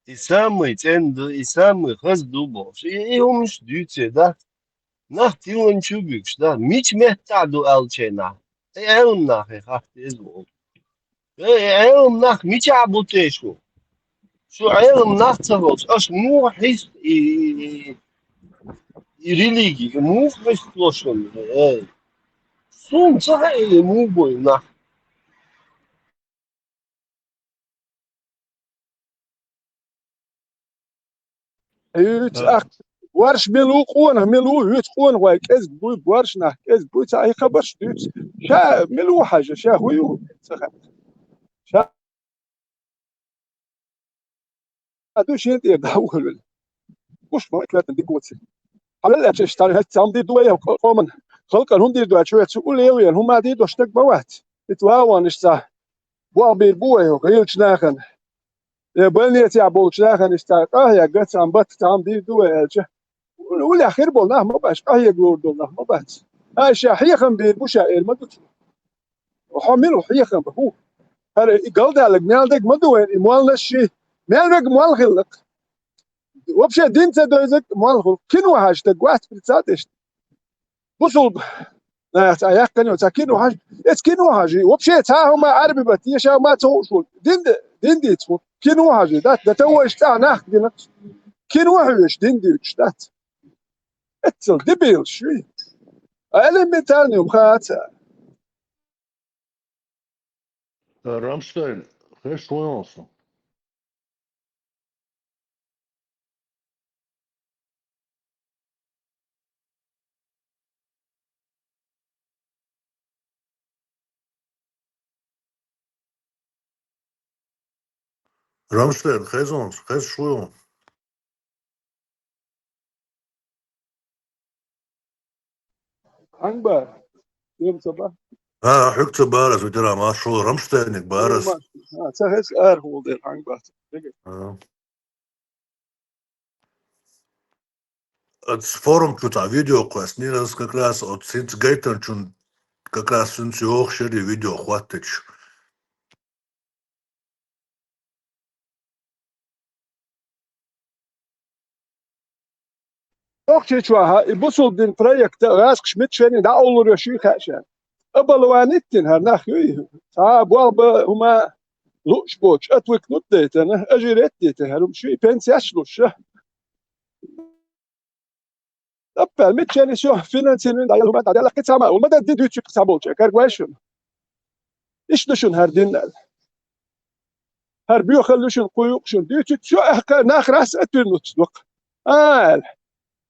İsamı çendu, İsamı hız dubo. İyi olmuş düğütse da. Nah diyorsun çubuk da. Miç mehtadu elçena. Eğun nah hafta ezbo. Eğun nah miç abuteşo. Şu eğun nah tavos. Aş muhis religi. Muhis loşun. Sun çay mu boy nah. هيت اخ ورش ملو قون ملو هيت قون وكز بوي ورش نه كز بوي تاي خبرش ديت شا ملو حاجه شا هو شا ادو شي دير داول مش ما كلات ديك وتس على لا تشتري هات تام دي دويه قومن خلق هم دي دو شويه تقول لي هم دي دوشتك بوات تواوان اشتا بو بير بوي هيلش ناخن بلني تاع بولش ناخن اشتا يا قت ام بت تام دي دويه والاخير بولناه ما باش هي جوردنا ما باش هاي حيخن بير بوشا ما دوت وحمل حيخن هو هر قال ده لك مال دك ما دوين مال نشي مال دك مال خلق وبشا دين تدوزك مال خلق كنو هاش تقوات بتساتش بوصل يا كانوا تاكينو هاش ات كنو هاجي وبشا تا هما عربي بتيشا ما توصل دين دي تو كنو هاجي ده توش تاع ناخ كنو هاش دين دي تشتات اتل دبيل شوي elementarni وخاتا Рамштайн, хэш шуялся. رامشتين خيزون خيز شويون عنبر يوم صباح حكت بارز وديرها ما شو رامشتينك بارز تخس هو دير عنبر от форум что-то видео класс не раз как раз от синц гейтер чун как раз синц йохшери видео хватит Okçeçuha busul din projekte rask schmidschweni da olur ya şu kaşan. Abalwanittin her nahyu. Ha bu alba huma luş boç atwik nut detene ajiret dete herum şu pensiyas luş. Appel mitcheni şu finansinin da yalma da lakit sama olmadı din düçük sabolca kargwaşun. İş düşün her dinler. Her büyük düşün kuyukşun düçük şu nahras atwin nut.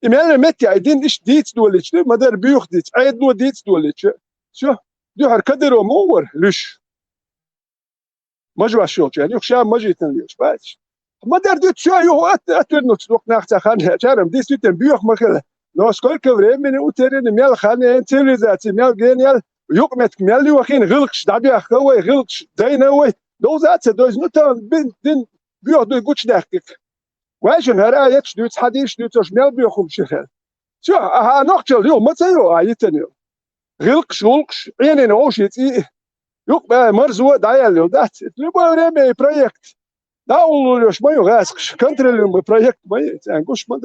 إمال متى عايدين إيش ديتس دولتش ده مدار بيوخ ديتس عايد دو ديتس دولتش شو دو هركدر ومور ليش مجمع شوش يعني يخشى مجيتن ليش باش مدار ديت شو يو أتنوت دوك ناخت خانة جارم ديس ديتن بيوخ مخله لو سكول كوري من أوترين ميال خانة سيفيزاتي ميال جينيال يقمت ميال يوخين غلقش دعبي أخوي غلقش دينا وي دوزات دوز نوتان بين دين بيوخ دو يقولش داخلك واجن هرا يتش دوت حديش دوتش ميل بيخم شخل شو ها نقتل يوم ما تيو عيتني غلقش غلقش عيني نوشيت يوق بقى مرزو دايل يو دات تلبو ريمي بروجكت دا اولوش ما يغاسقش كنترول بروجكت ما يتانقوش ما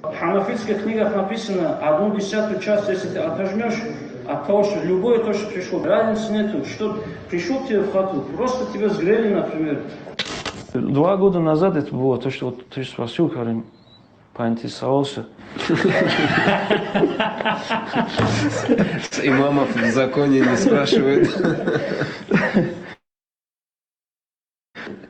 В ханафитских книгах написано, 1/10 часть, если ты отожмешь от того, что любое то, что пришло, разницы нету, что пришел к тебе в хату, просто тебя сгрели, например. 2 года назад это было, то, что вот ты спросил, Карим, поинтересовался. Имамов в законе не спрашивают.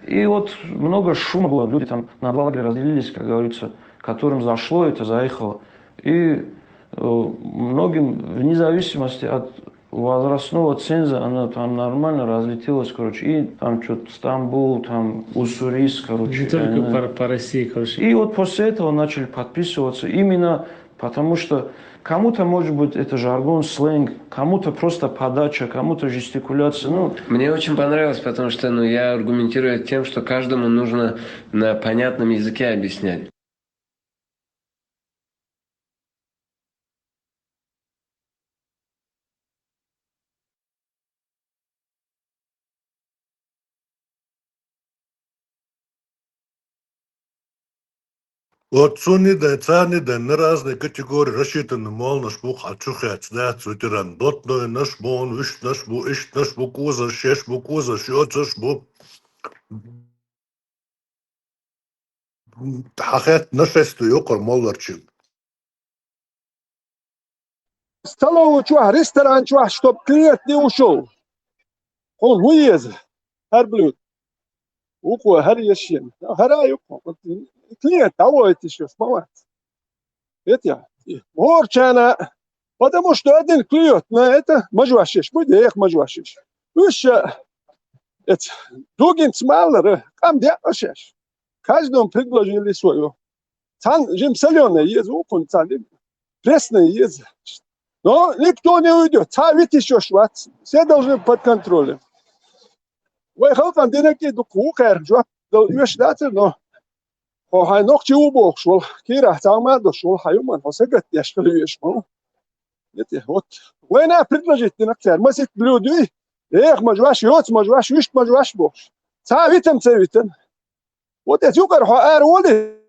И вот много шума было, люди там на 2 лагеря разделились, как говорится, которым зашло это, заехало. И многим, вне зависимости от возрастного ценза, она там нормально разлетелась, короче. И там что-то Стамбул, там Уссурийск, короче. Не только по России, короче. И вот после этого начали подписываться именно потому, что кому-то, может быть, это жаргон, сленг, кому-то просто подача, кому-то жестикуляция. Ну, мне очень понравилось, потому что я аргументирую тем, что каждому нужно на понятном языке объяснять. Вот цуни на разные категории рассчитаны, мол, наш бух отчухать, да, цутеран, дотной наш мон, виш наш бу, иш наш бу, куза, шеш бу, куза, шёцаш бу. Хахет на шесту ёкор молларчин. столовую чух, ресторан чух, чтоб клиент не ушел. Он уезд, هر блюд. وقوة هر يشين هر يقوى كلينت عوضت شو اسمه وقت يتيا مور كان Потому что один клюет на это, мажвашиш, будет их мажвашиш. Уж это другим смалер, там дяшеш. Каждому предложили свое. Там жим соленый есть, укон там пресный есть. Но никто не уйдет. Там ведь еще швац. Все должны под контролем. Вы хотите денег до кухар, жвак, до юшдатер, но хай ногти убог шел. Кира, там надо шел, хаюман, хосегат яшкали яшмал. Это вот. Вы на предложить денег, масик блюдui. Эх, мажваш йоц, мажваш вишт, мажваш богш. Цавитем, цавитем. Вот это юкар хаар воли.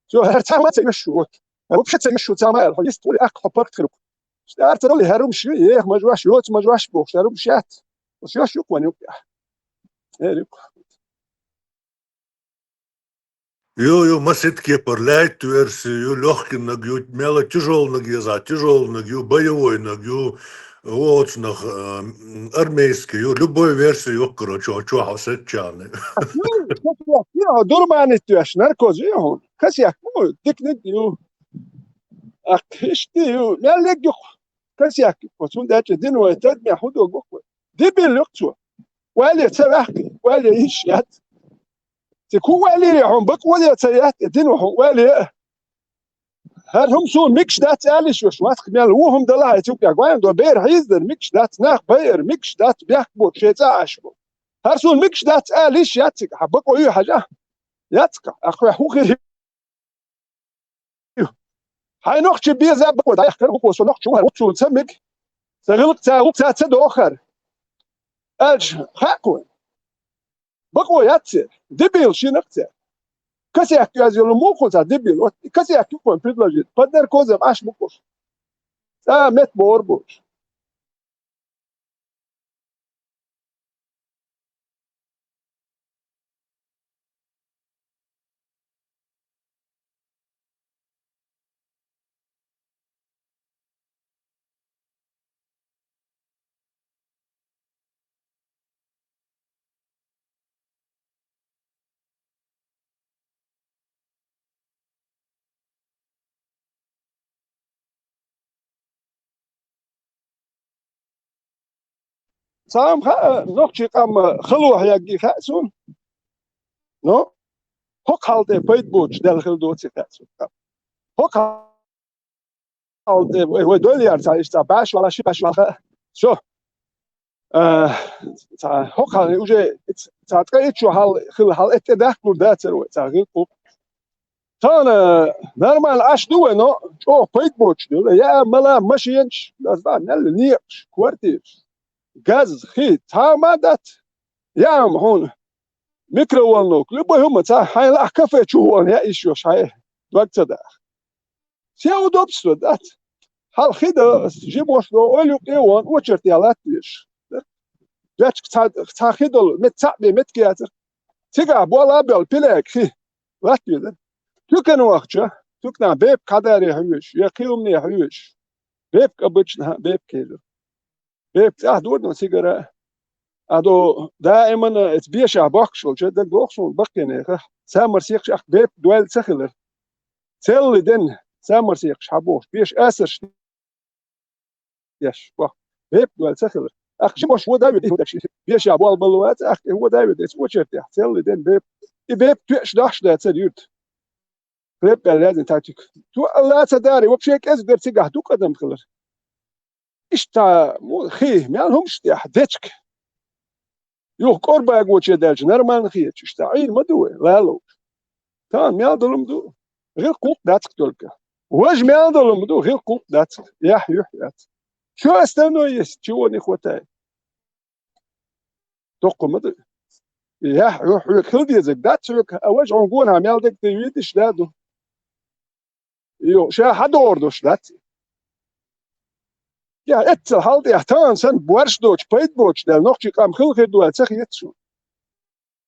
Все, цама цемеш вот. Вообще цемеш цама, есть ли ак хапак труб. Старт роли харум ши, эх, мажваш йоц, мажваш богш, харум шат. Все шук ванюк. Ю масит кепар, лайт верси, ю легкий ног, ю мело тяжелый ног, тяжелый ног, ю боевой ног, ю вот ног, армейский, ю любой версии, ю короче, чё хасет чаны. Ja, durmani työs narkozi johon. Kasiak muu, teknik ju. Akhisti ju, melek ju. Kasiak, kun det din och ett med hudo gå. Det blir luktso. Wali tsavaki, wali ishat. Tiku wali hon bak wali tsayat din och wali. Här hum så mix dat ärligt ju swat kmel wo hum dala etuk ya gwan do ber hizder mix dat nach ber mix dat biakbo cheta ashbo. Här så mix dat ärligt yatik habak och ju haja. يتقى أخوي حوخي هاي نقطة بيزا بقول ده يختار هو وصل نقطة وهر وصل سمك سغلق تاعو تاعت آخر أج حقون بقول يتصير دبيل شي نقطة كسي أكيد أزيل مو كوزا دبيل كسي أكيد كون بريدلاجيت بدر كوزا عاش مكوش مت بوربوش سام نقطة قام خلوه يجي خاسون نو هوك حالته بيت بوش داخل دوتي خاسون هوك حالته ودول يرتاح يشتا باش ولا شي باش ولا شو هوك حال وجه تعتقد شو حال اتدخل كردات تعقيد تانا نرمال عش دوه نو شو بيت بوش دول يا ملا ماشينش لازم نل نيش كوارتيش غاز خيط تامدت يام هون ميكرووالنوك لبوي هم تا هاي لا كافيه شو يا ايشوش هاي وقت ده سيو دوبستو دات هل خيدا جيبوش لو اوليو ايوان وچرت يالاتيش جاتك تا خيدل متعبي متكياتر تيغا بولا بيل بيلك خي لاتيل تكن وقتها تكنا بيب قدري هوش يقيومني هوش بيب قبچنا بيب كيلو بيب دورنا سيجاره ادو دائما تبيشع بوكشول جدا بوكشول بقيني سامر سيخش اخ بيب دوال سخلر تل دن سامر سيخش حبوش بيش اسر يش بوك بيب دوال سخلر اخ شبوش هو دايما بيشع بوال بلوات اخ هو دايما سوتشرت تل دن بيب تيش داش ده تديوت بيب لازم تاتيك تو لا تداري وبشيك ازدر تيغا تو قدم خلر اشتا مو خيه ما لهمش ديتك يو قربا يقوش يدالج نرمان خيه تشتعين مدوه لا لو تان ما يضلم دو غير قوق داتك تلك واج ما يضلم دو غير قوق داتك يح يحيات شو استنو يس شو نخوتاي توقو مدو يح يح كل دي زك داتك اواج عنقون عم يالدك تيويدش دادو يو شا حد اوردوش داتي Ja, het halt ja taan zijn boersdood, peitboot, daar nog je kan heel veel doen, zeg je het zo.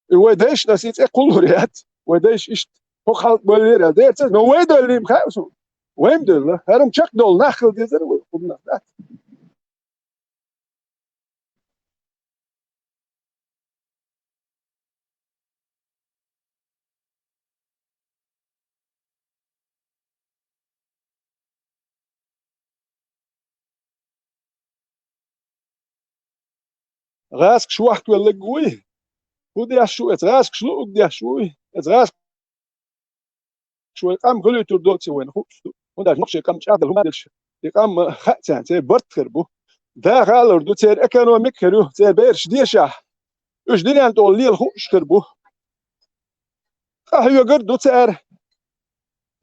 We deze dat is echt cool het. We deze is ook halt beleren. Dat is no way dat lim gaan zo. We hem doen, daarom check dol nachel dit er we goed naar. غاسك شو وقت ولا قوي ودي شو غاسك شلو ودي شوي غاسك شوي قام كل تردوت وين هو ودا نقش كم شاد هم دلش قام خاتان تي برت خربو دا غالر دو تير ايكونوميك خرو تي بيرش ديشا اش دنيا انتو ليل خوش خربو هيو قرد دو تير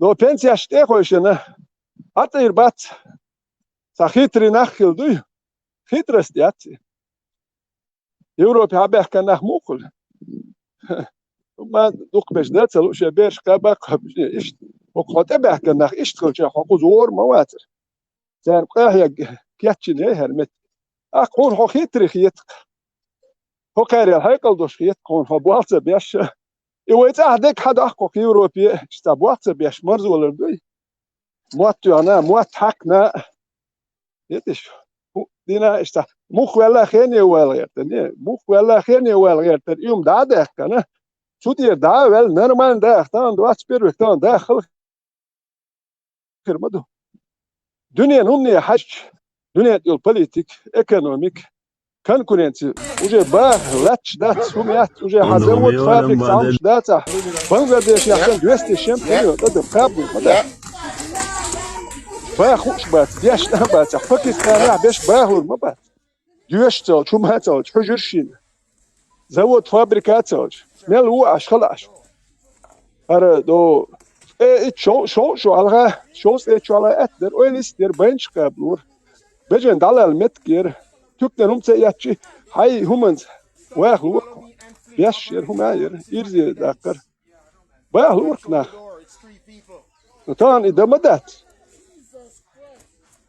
دو بنسي اشتي خوشنا حتى يربات ساخيتري نخل دوي خيترستياتي يوروبي هبه كان موكل ما دوق باش دات لوش باش قبق ايش وقت به كان ايش تقول شي حقوق زور مواتر زين قاه كياتشن هرمت اقول هو خيتري خيت هو كاري هيكل دوش خيت كون هو بوالت باش يويت احدك حد احقق يوروبي استبوات باش مرز ولا دوي موات انا موات حقنا يتش دينا اشتا مخ ولا خيني ولا غيرتني مخ ولا خيني ولا غيرتني يوم داده كان شو دير دا ول نورمال دا اختان دوات بير اختان داخل خرمدو دنيا نوني حاج دنيا البوليتيك ايكونوميك كان كورنتي وجه باه لاتش دات سوميات وجه حزوت فابريك سامش داتا بنغلاديش يحسن دوستي شامبيون ضد قابل مدى باه خوش بات ديش بات باكستان باش باهور ما بات دوشتل شو ما تل حجرشين زود فابريكات مال هو اش خلاص ار دو شو على شوز على اتر اويلس دير بنش قبلور بجن دال متكير تكنهم تياتشي هاي همنز واخلو بيشير هماير يرزي داكر باهلور كنا طبعا اذا مدات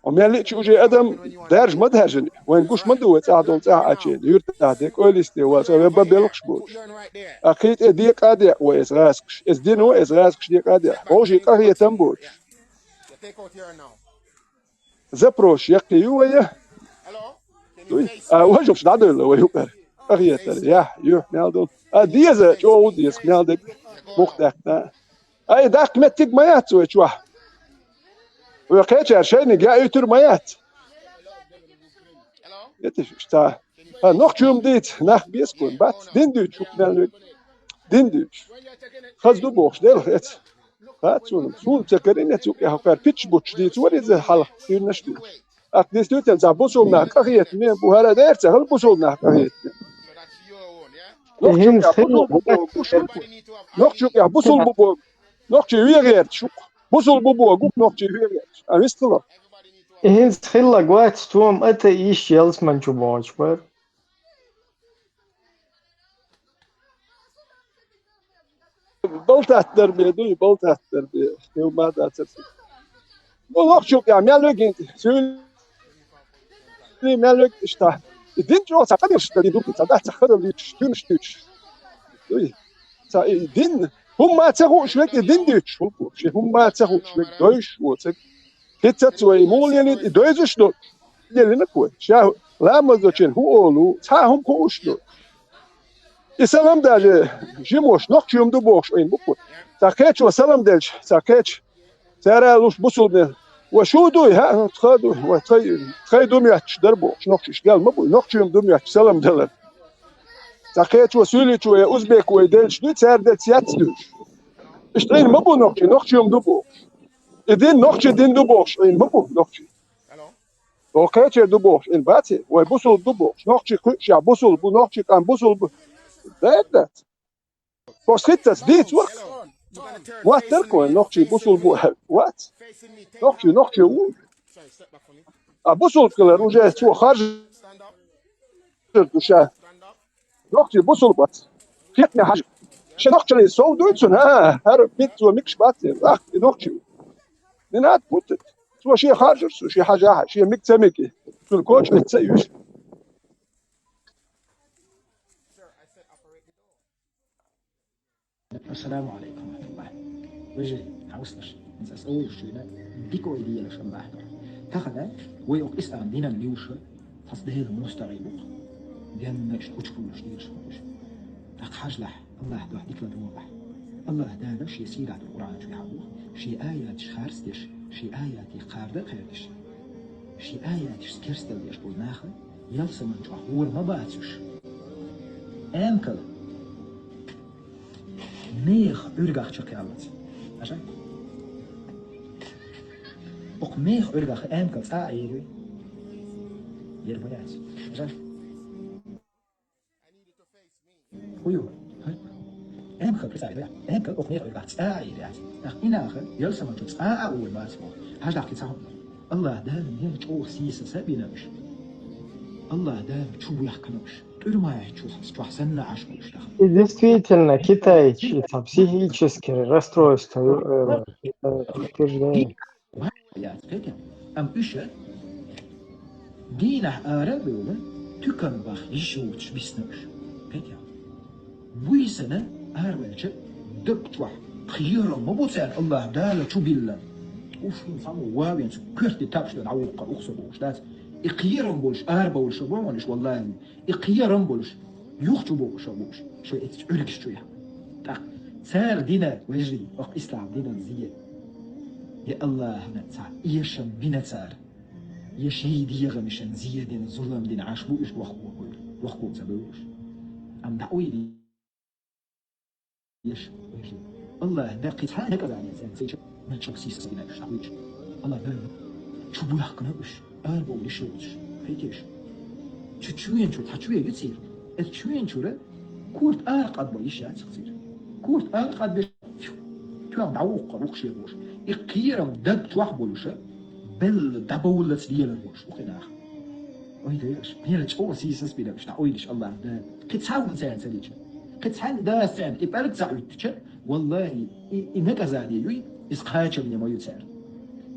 ومالي تشوجي ادم دارج مدهجني وين قوش مدوت اعدون تاع اتشين يرت هذيك اويلستي واسا بابلقش بوش اكيد اديك ادي واز راسكش از دينو از راسكش ديك ادي اوجي قريه تنبوش زبروش يقيو ويا وجبش دادل ويوبر قريه يا يو مالدون اديزه جو ديس مالدك مختك اي داك متك مايات وشوا ويقيتش عشان جاء يتر مايات يتش اشتا نوخ يوم ديت ناخ بيسكون بات دين دوت شوك نالك دين دوت خزدو بوخش دير ات بات سون تكرين يتوك يا هكار بيتش بوتش ديت وري زي حلق ير نشدو اقدس دوت زع بوصل ناخ قريت مين بوهرا داير تهل بوصل ناخ قريت نوخ شوك يا بوصل بوبو نوخ شي غير شوك بوصل بوبو قوك نوخ شي غير انستلا هين خلا قوات توم أتا إيش يلس من شو باش بر بلطة التربية دوي بلطة التربية يوم ما داتر والله شوف يا مالك انت سؤال مالك اشتا الدين جو ساقدر اشتا دين دوك تاع تخدر لي تشتونش دوي تا الدين هم ما تاخو شوك الدين دوش هم ما تاخو شوك دوش وتك كتتوي مولين دويزش دو يلي نكوي شا لا مزوچين هو اولو تا هم كوش دو السلام دال جيموش نوخيوم دو بوش وين بوكو تاكيتش وسلام دالش تاكيتش ترى لوش بوصل وشو دوي ها تخادو وتخي دومياتش دربو نوخش قال مبو نوخيوم دومياتش سلام دال تاكيتش وسوليتش ويا اوزبيك ويدلش دو تار دال سياتش اشترين مبو نوخيوم دو بوش الدين نوخشي دين دو بوش وين مبو نوخشي وكيتش دو بوش ان باتي ويبوصل دو بوش نوخشي كوش بوصل بو نوخشي كان بوصل بو that Poschitas dit wat? Wat terkoin nochtje busul bu wat? Nochtje u. A busul killer уже цо харж душа. Nochtje busul wat. Fitne haj. She nochtje so doetsun ha. Har bit zo miksh bat. Ach, nochtje. Nenat putet. So she harj so she haja she miktemeki. Tul coach mitsayush. السلام عليكم ورحمة الله. وجه عوسلش نسأس أول شيء ديكو إيديا لشان بحضر. تاخذ ويوك إسلام دينا اليوشة تصدهير مستغيبوك. ديان ناش أجفولش ديش فوش. تاخ حاجلح الله دوح ديك لدوح. الله دانا شي يسير على القرآن شي حبوه. شي آيات خارستش. شي آيات قاردة خيردش. شي آيات سكرستل يش بول ناخذ. يلسا من جوا هو ما باتش أنكل ميخ أرجع شكلات عشان بق ميخ أرجع أنكل ساعة يربيات عشان ويو أنكل بساعة أنكل بق ميخ أرجع ساعة إن آخر يلسا من جوا ساعة أول ما اسمه هذا كتاب الله ده من يجوا سياسة سبيناش الله ده شو يحكمش ما يحكمش حسنا عشوش И действительно, китайцы, там психические расстройства утверждают. يا فكر أم إيش دينه عربي ولا تكن بخ يشوش بيسنش فكر ويسنا عربي دكتور خيره ما بوسان الله ده شو بالله وشو نسمو واوين كرت تابش لنعوق أقصى بوش ده إقيرم بولش أربع بولش وامانش والله إقيرم بولش يختو بوش بوش شو إتشعرك شوية تق سال دينا وجري أق إسلام دينا زيه يا الله نتسع يشم بنتسار يشهيد يغمشن زيه دين ظلم دين عشبو إيش وخبو زبوش أم دعوي دي يش الله ده قطعة كذا يعني زين ما تشوف سيس سينا إيش تعويش الله ده شو بيحكنا إيش أربع وليشوش هيكش شو تحشوية يصير شوين شو ده كورت قد بيشات تصير كورت قد بيش شو عم دعوق روخ شيء إقيرم دب توحبولش بل دبولت ديالروش وخناخ ويديش بيلش أو سيسس بيدا مش تعويلش الله ده كتساون سان سليش كتسان ده سان إبارك زعلتش والله إنك زادي يوي إسقاطش من ما يتسال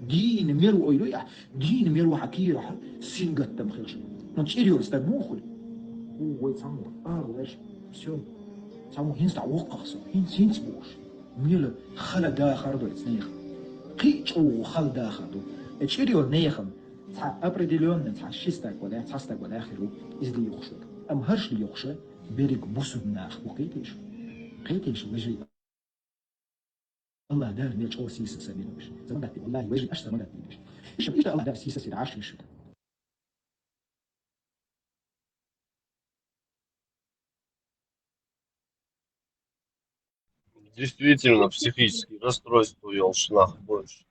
دين ميرو أيلو دين ميرو حكيرة سينغت تمخيش نتشيريو استموخل هو يسمو وش سيو سمو هنس تعوقص هنس بوش ميل خلا داخل دو يتنيخ قيش أو خل داخل دو اتشيريو نيخم تا أبرديلون تا شيستاك ولا تاستاك ولا آخره إزدي يخشو أم هرش لي يخشو بيريك بوسو ناخ وقيتيش وجري الله دار ميل شو سيس سبيلوش زمانتي والله وجري أشتر ما قاتليش إيش الله دار سيس سير عشر شو Действительно, психические расстройства у елшнах больше.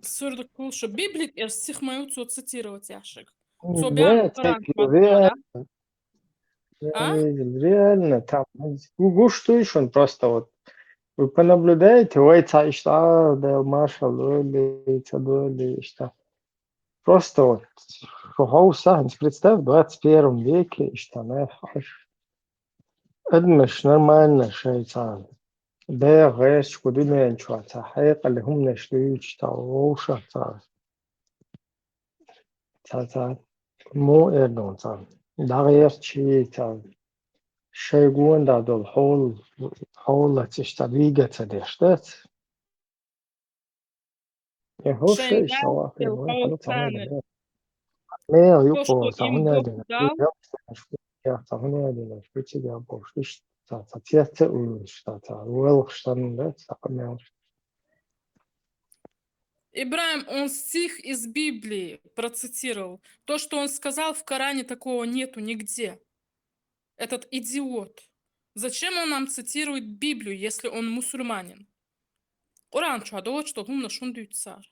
Сұрды кулшы библик ер сихмаютсу цитировать яшек. Да, реально, там, что еще, он просто вот, вы понаблюдаете, ой, что, да, маршал, или что. Просто вот, представь, в 21 веке, что, это мش нормально, шейцан. ده غيش كودينا ينشوا حقيقة اللي هم نشلوا يشتغلوا تا مو إردون تا ده غير شيء جوان ده دول حول تشتبيجة تدشتت هو شيء اشتغل ما يقول صحنا دينا صحنا دينا شو تيجي أبوش Ибраим, он стих из Библии процитировал. То, что он сказал в Коране, такого нету нигде. Этот идиот. Зачем он нам цитирует Библию, если он мусульманин? Коран чадот, что он нашел царь.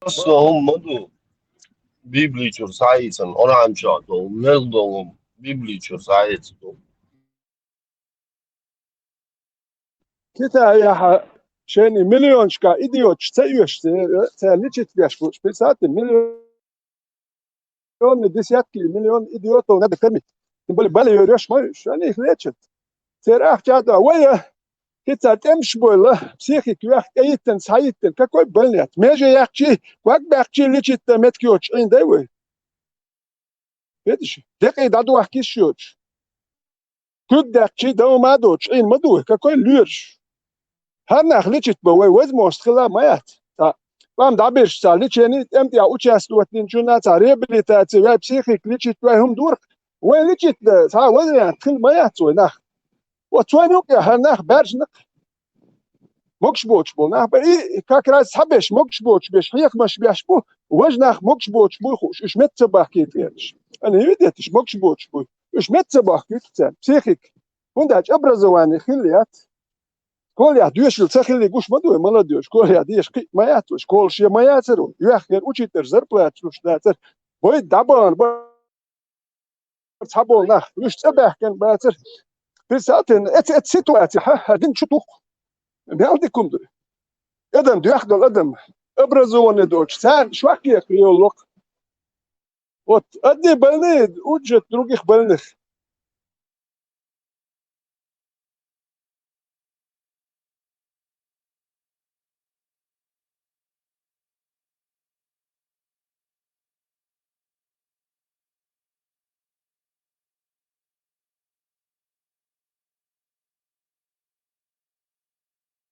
Aslında olmadı. Bibliyi çok sayısan, ona hem şart ol. Nerede olum? Bibliyi çok sayısan. كتا يا شاني مليون شكا إديوت تأيوش تأليتش بيشفوش بسات مليون ديسياتكي مليون إديوت ونبي كمي نقول بالي يوريش ما شاني خليتشت تراح جادا ويا كتا تمش بولا بسيخي واحد أيتن سايتن كاكوي بلنيات ماجي يحكي واك بحكي ليتشت متكيوتش عين دايوي فيدش دقي دادو أحكي شوتش كود دحكي داو ما دوتش عين مدوه كاكوي ليرش هر نخلیچت بوی وز مستخلا مایت تا وام دابیش سالی چنی امتیا اوچاس لوتین چونا تا ریبلیتاتی و پسیخیک لیچت و هم دور و لیچت تا وز خل مایت و نخ و تو نوک هر نخ برج نخ مكش بوش بول نح بقى كاك راس حبش مكش بوش بيش حيق مش بيشبو وجناخ مكش بوش بو خوش اش مت صباح كيف يرش انا يديتش مكش بوش بو اش مت صباح كيف تسال بسيخك ونداج ابرزواني خليات كل يا دوش السخلي قوش مدو مالا دوش كل يا ديش قي ما ياتوش كل شيء ما ياترو يخير وشي ترزر بلاتش داتر بوي دابان صحابول نخ مش صباح كان باتر في ساعتين ات سيتواتي هادين شتو بيعطيكم دو ادم دو ياخدوا الادم ابرزواني دوش سان شواكي يقريولوك وت ادي بلنيد وجت دروغيخ بلنخ